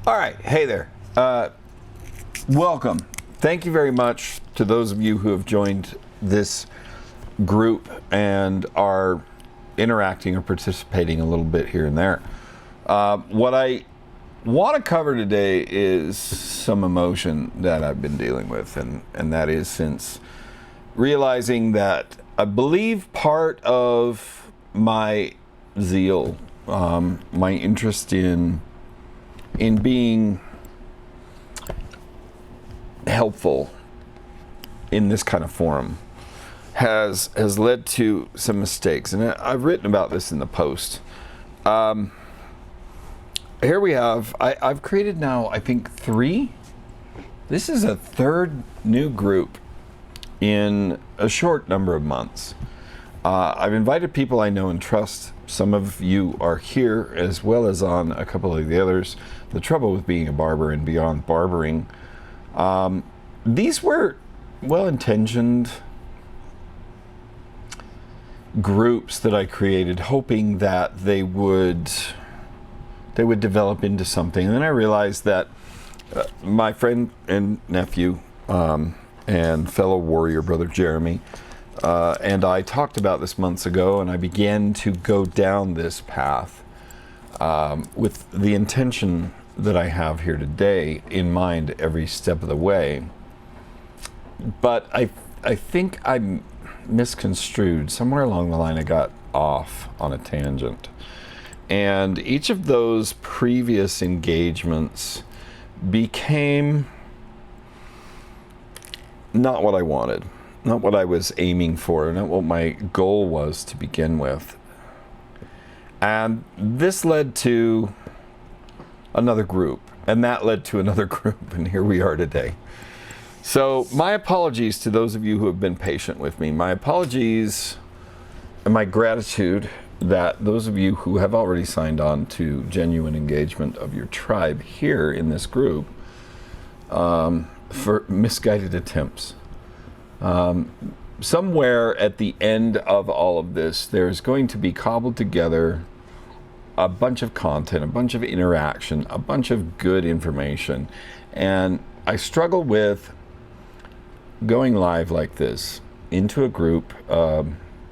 All right, hey there. Welcome. Thank you very much to those of you who have joined this group and are interacting or participating a little bit here and there. What I want to cover today is some emotion that I've been dealing with, and that is since realizing that I believe part of my zeal, my interest in being helpful in this kind of forum has led to some mistakes, and I've written about this in the post. Here we have, I've created now, I think 3. This is a 3rd new group in a short number of months. I've invited people I know and trust. Some of you are here as well as on a couple of the others. The trouble with being a barber and beyond barbering. These were well-intentioned groups that I created, hoping that they would develop into something. And then I realized that my friend and nephew and fellow warrior brother Jeremy and I talked about this months ago, and I began to go down this path with the intention that I have here today in mind every step of the way. But I think I misconstrued. Somewhere along the line I got off on a tangent. And each of those previous engagements became not what I wanted, not what I was aiming for, not what my goal was to begin with. And this led to another group, and that led to another group, and here we are today. So my apologies to those of you who have been patient with me. My apologies and my gratitude that those of you who have already signed on to genuine engagement of your tribe here in this group for misguided attempts. Somewhere at the end of all of this, there's going to be cobbled together a bunch of content, a bunch of interaction, a bunch of good information. And I struggle with going live like this into a group,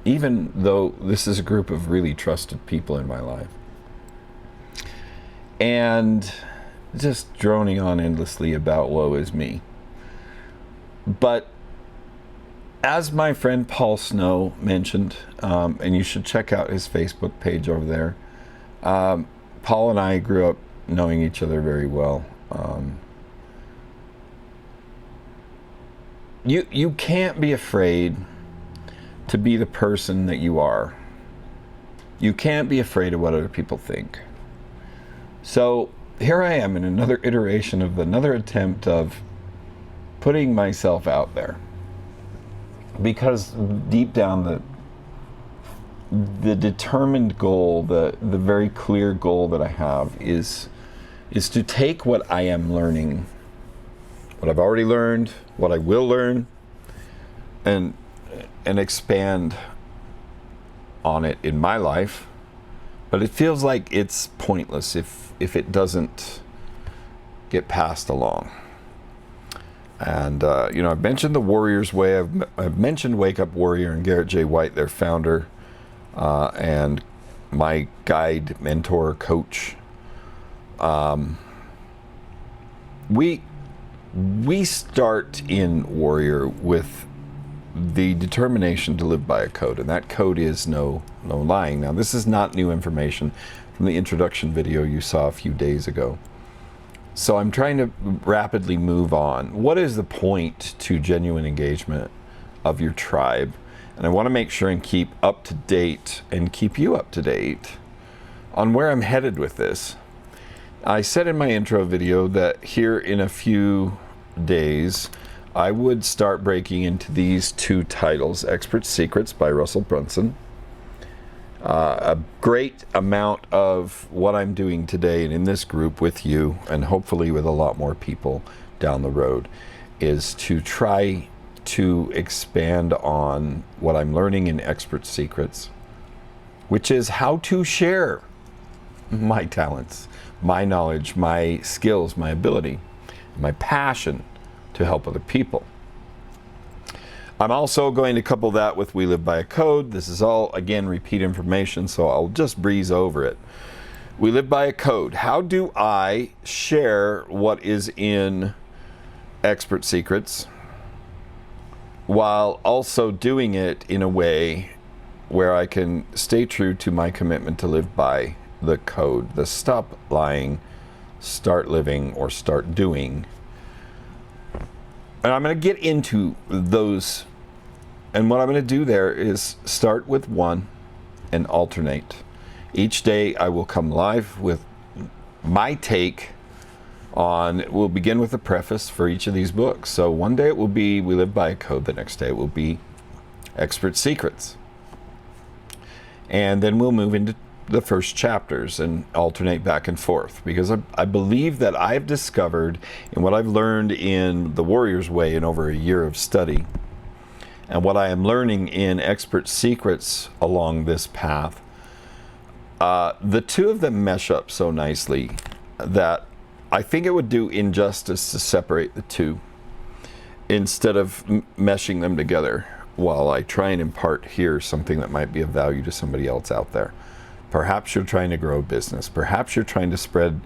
even though this is a group of really trusted people in my life, and just droning on endlessly about woe is me. But as my friend Paul Snow mentioned, and you should check out his Facebook page over there, Paul and I grew up knowing each other very well. You can't be afraid to be the person that you are. You can't be afraid of what other people think. So here I am in another iteration of another attempt of putting myself out there. Because deep down the determined goal, the very clear goal that I have is to take what I am learning, what I've already learned, what I will learn, and expand on it in my life. But it feels like it's pointless if it doesn't get passed along. And I've mentioned the Warrior's Way. I've mentioned Wake Up Warrior and Garrett J. White, their founder, and my guide, mentor, coach. We start in Warrior with the determination to live by a code, and that code is no lying. Now, this is not new information from the introduction video you saw a few days ago. So I'm trying to rapidly move on. What is the point to genuine engagement of your tribe? And I want to make sure and keep up to date and keep you up to date on where I'm headed with this. I said in my intro video that here in a few days, I would start breaking into these 2 titles, Expert Secrets by Russell Brunson. A great amount of what I'm doing today and in this group with you, and hopefully with a lot more people down the road, is to try to expand on what I'm learning in Expert Secrets, which is how to share my talents, my knowledge, my skills, my ability, my passion to help other people. I'm also going to couple that with We Live by a Code. This is all, again, repeat information, so I'll just breeze over it. We live by a code. How do I share what is in Expert Secrets while also doing it in a way where I can stay true to my commitment to live by the code, the stop lying, start living, or start doing? And I'm going to get into those. And what I'm going to do there is start with one and alternate. Each day I will come live with my take on, we'll begin with a preface for each of these books. So one day it will be We Live by a Code. The next day it will be Expert Secrets. And then we'll move into the first chapters and alternate back and forth, because I believe that I've discovered, in what I've learned in The Warrior's Way in over a year of study, and what I am learning in Expert Secrets along this path, the two of them mesh up so nicely that I think it would do injustice to separate the two instead of meshing them together while I try and impart here something that might be of value to somebody else out there. Perhaps you're trying to grow a business. Perhaps you're trying to spread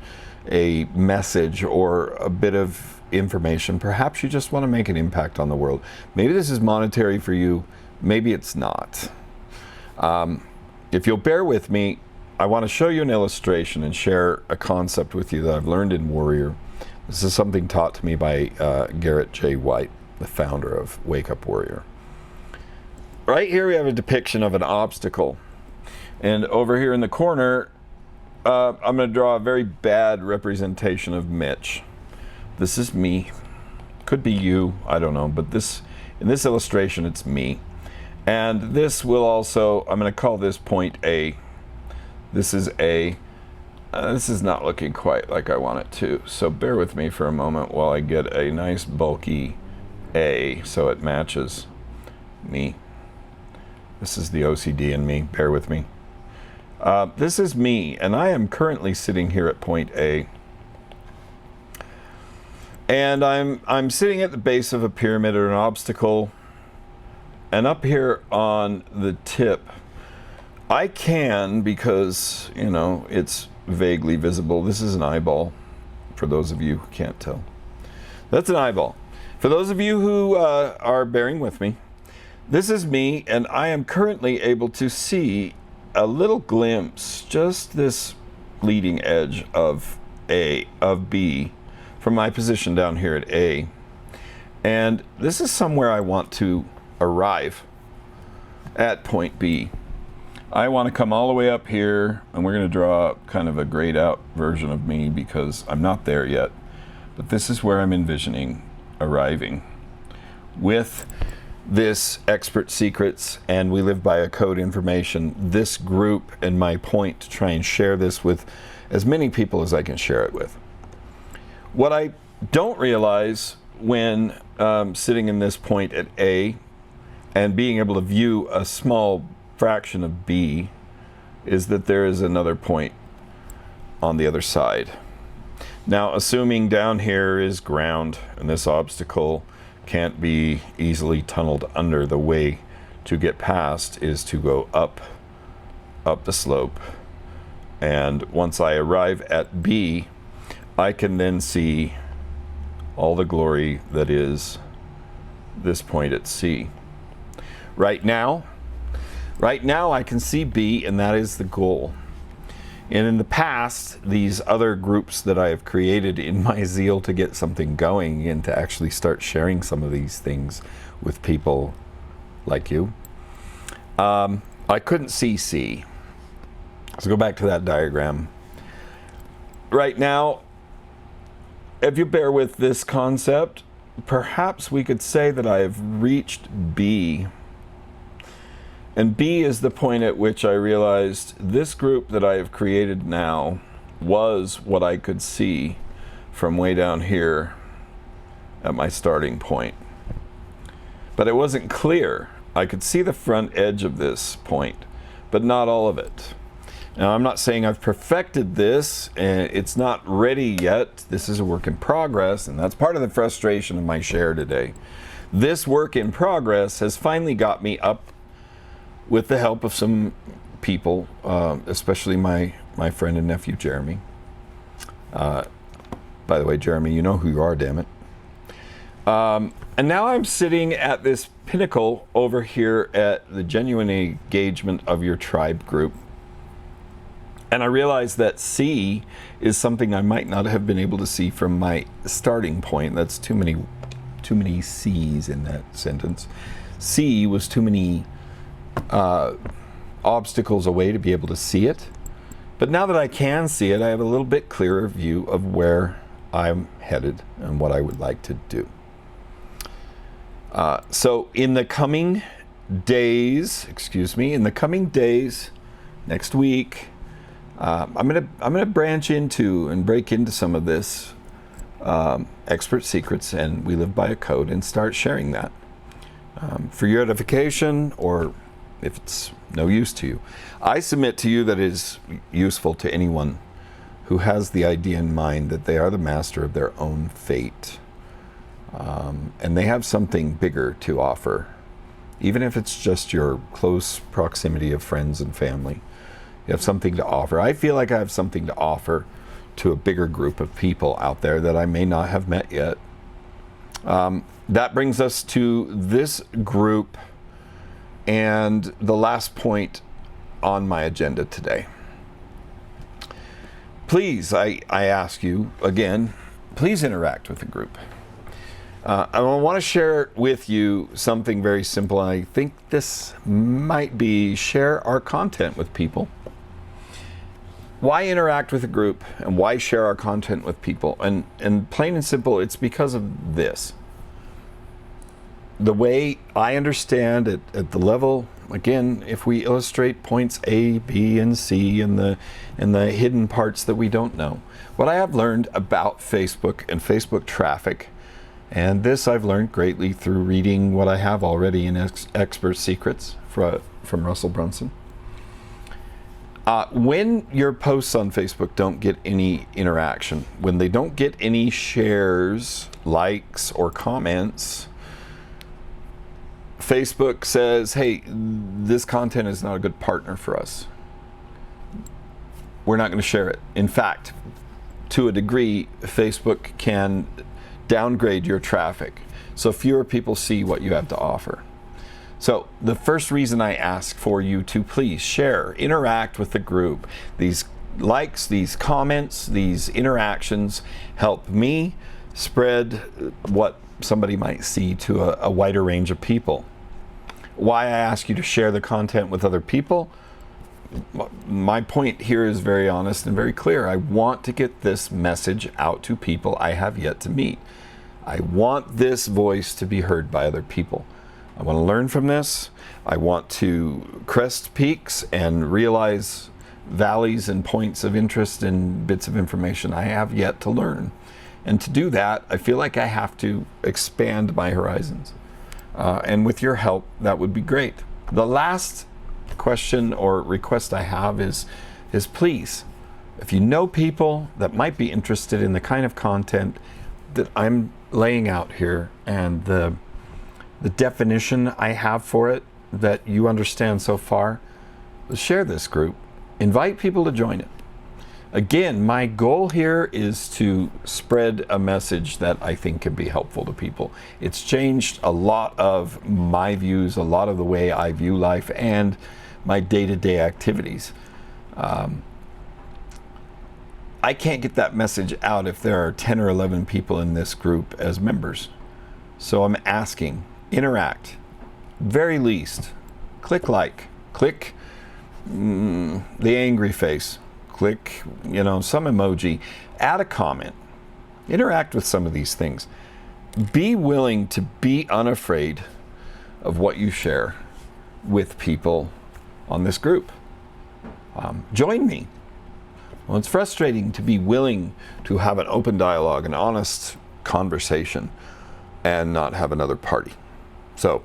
a message or a bit of information. Perhaps you just want to make an impact on the world. Maybe this is monetary for you. Maybe it's not. If you'll bear with me, I want to show you an illustration and share a concept with you that I've learned in Warrior. This is something taught to me by Garrett J. White, the founder of Wake Up Warrior. Right here we have a depiction of an obstacle. And over here in the corner, I'm going to draw a very bad representation of Mitch. This is me. Could be you, I don't know. But in this illustration, it's me. And this will also, I'm going to call this point A. This is A. This is not looking quite like I want it to. So bear with me for a moment while I get a nice bulky A so it matches me. This is the OCD in me. Bear with me. This is me, and I am currently sitting here at point A. And I'm sitting at the base of a pyramid or an obstacle. And up here on the tip, I can, because, you know, it's vaguely visible. This is an eyeball, for those of you who can't tell. That's an eyeball. For those of you who are bearing with me, this is me, and I am currently able to see a little glimpse, just this leading edge of B, from my position down here at A. And this is somewhere I want to arrive at point B. I want to come all the way up here, and we're going to draw kind of a grayed out version of me because I'm not there yet. But this is where I'm envisioning arriving with this Expert Secrets and We Live by a Code information, this group, and my point to try and share this with as many people as I can share it with. What I don't realize when sitting in this point at A and being able to view a small fraction of B is that there is another point on the other side. Now, assuming down here is ground and this obstacle can't be easily tunneled under, the way to get past is to go up the slope. And once I arrive at B, I can then see all the glory that is this point at C. Right now I can see B, and that is the goal. And in the past, these other groups that I have created in my zeal to get something going and to actually start sharing some of these things with people like you, I couldn't see C. So go back to that diagram. Right now, if you bear with this concept, perhaps we could say that I have reached B. And B is the point at which I realized this group that I have created now was what I could see from way down here at my starting point. But it wasn't clear. I could see the front edge of this point, but not all of it. Now, I'm not saying I've perfected this, and it's not ready yet. This is a work in progress, and that's part of the frustration of my share today. This work in progress has finally got me up with the help of some people, especially my friend and nephew, Jeremy. By the way, Jeremy, you know who you are, damn it. And now I'm sitting at this pinnacle over here at the genuine engagement of your tribe group. And I realize that C is something I might not have been able to see from my starting point. That's too many C's in that sentence. C was too many obstacles away to be able to see it. But now that I can see it, I have a little bit clearer view of where I'm headed and what I would like to do. So in the coming days, next week, I'm gonna branch into and break into some of this expert secrets, and we live by a code, and start sharing that for your edification, or if it's no use to you. I submit to you that it is useful to anyone who has the idea in mind that they are the master of their own fate. And they have something bigger to offer, even if it's just your close proximity of friends and family. You have something to offer. I feel like I have something to offer to a bigger group of people out there that I may not have met yet. That brings us to this group and the last point on my agenda today. Please, I ask you again, please interact with the group. I want to share with you something very simple, and I think this might be share our content with people. Why interact with a group and why share our content with people? And plain and simple, it's because of this. The way I understand it at the level, again, if we illustrate points A, B, and C and the hidden parts that we don't know, what I have learned about Facebook and Facebook traffic, and this I've learned greatly through reading what I have already in Expert Secrets from Russell Brunson. When your posts on Facebook don't get any interaction, when they don't get any shares, likes, or comments, Facebook says, hey, this content is not a good partner for us. We're not going to share it. In fact, to a degree, Facebook can downgrade your traffic so fewer people see what you have to offer. So the first reason I ask for you to please share, interact with the group, these likes, these comments, these interactions help me spread what somebody might see to a wider range of people. Why I ask you to share the content with other people, my point here is very honest and very clear. I want to get this message out to people I have yet to meet. I want this voice to be heard by other people. I want to learn from this. I want to crest peaks and realize valleys and points of interest and bits of information I have yet to learn. And to do that, I feel like I have to expand my horizons. And with your help, that would be great. The last question or request I have is please, if you know people that might be interested in the kind of content that I'm laying out here and the definition I have for it that you understand so far, share this group. Invite people to join it. Again, my goal here is to spread a message that I think can be helpful to people. It's changed a lot of my views, a lot of the way I view life and my day-to-day activities. I can't get that message out if there are 10 or 11 people in this group as members. So I'm asking, interact. Very least, click like, click the angry face, click, some emoji, add a comment, interact with some of these things. Be willing to be unafraid of what you share with people on this group. Join me. Well, it's frustrating to be willing to have an open dialogue, an honest conversation, and not have another party. So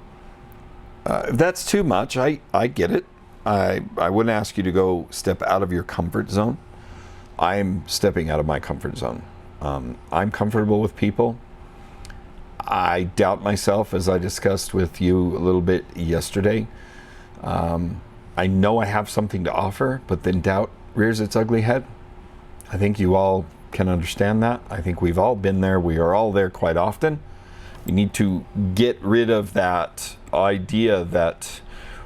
if that's too much, I get it. I wouldn't ask you to go step out of your comfort zone. I'm stepping out of my comfort zone. I'm comfortable with people. I doubt myself, as I discussed with you a little bit yesterday. I know I have something to offer, but then doubt rears its ugly head. I think you all can understand that. I think we've all been there. We are all there quite often. We need to get rid of that idea that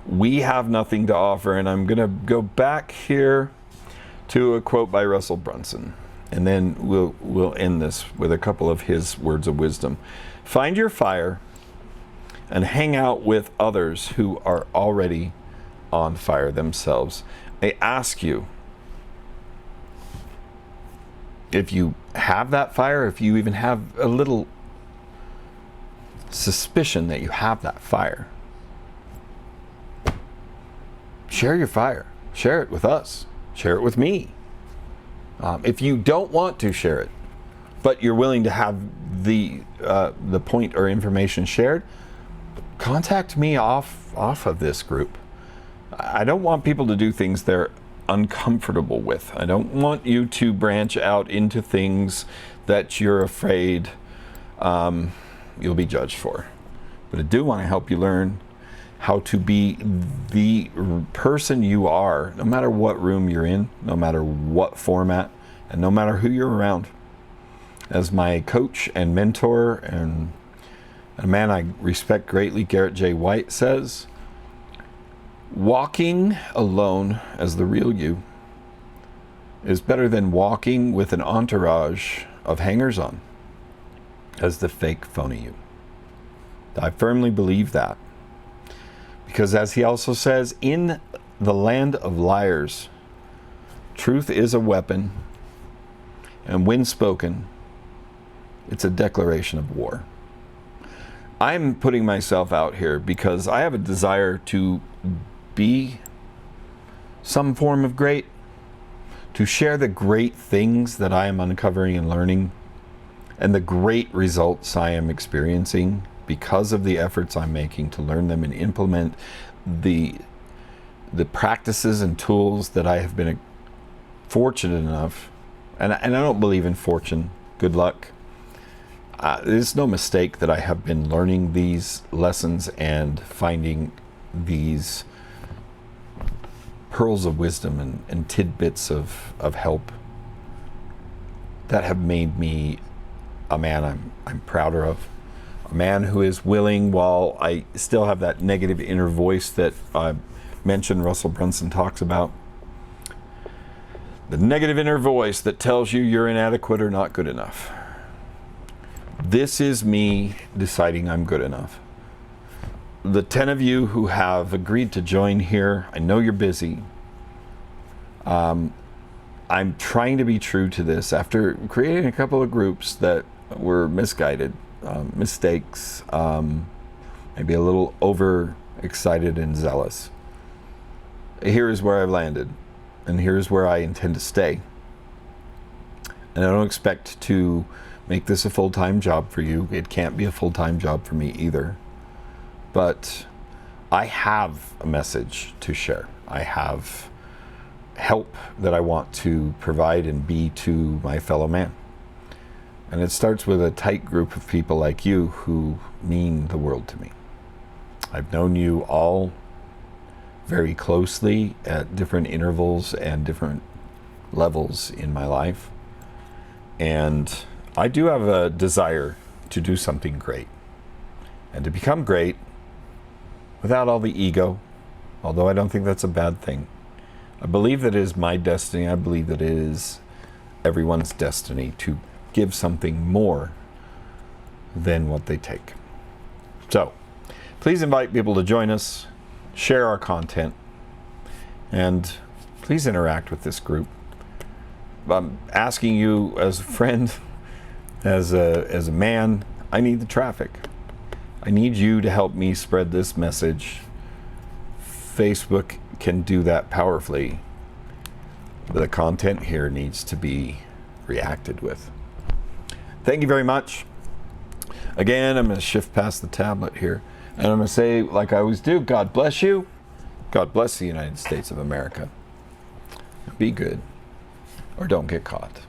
we have nothing to offer. And I'm going to go back here to a quote by Russell Brunson, and then we'll end this with a couple of his words of wisdom. Find your fire and hang out with others who are already on fire themselves. I ask you, if you have that fire, if you even have a little suspicion that you have that fire, share your fire. Share it with us. Share it with me. If you don't want to share it, but you're willing to have the point or information shared, contact me off of this group. I don't want people to do things they're uncomfortable with. I don't want you to branch out into things that you're afraid you'll be judged for. But I do want to help you learn how to be the person you are, no matter what room you're in, no matter what format, and no matter who you're around. As my coach and mentor and a man I respect greatly, Garrett J. White, says, walking alone as the real you is better than walking with an entourage of hangers-on as the fake phony you. I firmly believe that. Because as he also says, in the land of liars, truth is a weapon, and when spoken, it's a declaration of war. I'm putting myself out here because I have a desire to be some form of great, to share the great things that I am uncovering and learning, and the great results I am experiencing because of the efforts I'm making to learn them and implement the practices and tools that I have been fortunate enough, and I don't believe in fortune, good luck. It's no mistake that I have been learning these lessons and finding these pearls of wisdom and tidbits of help that have made me a man I'm prouder of. A man who is willing, while I still have that negative inner voice that I mentioned Russell Brunson talks about. The negative inner voice that tells you you're inadequate or not good enough. This is me deciding I'm good enough. The 10 of you who have agreed to join here, I know you're busy. I'm trying to be true to this after creating a couple of groups that were misguided. Mistakes, maybe a little overexcited and zealous. Here is where I've landed, and here's where I intend to stay. And I don't expect to make this a full-time job for you. It can't be a full-time job for me either. But I have a message to share. I have help that I want to provide and be to my fellow man. And it starts with a tight group of people like you who mean the world to me. I've known you all very closely at different intervals and different levels in my life. And I do have a desire to do something great and to become great without all the ego, although I don't think that's a bad thing. I believe that it is my destiny. I believe that it is everyone's destiny to give something more than what they take. So, please invite people to join us, share our content, and please interact with this group. I'm asking you as a friend, as a man, I need the traffic. I need you to help me spread this message. Facebook can do that powerfully, but the content here needs to be reacted with. Thank you very much. Again, I'm going to shift past the tablet here, and I'm going to say, like I always do, God bless you, God bless the United States of America. Be good, or don't get caught.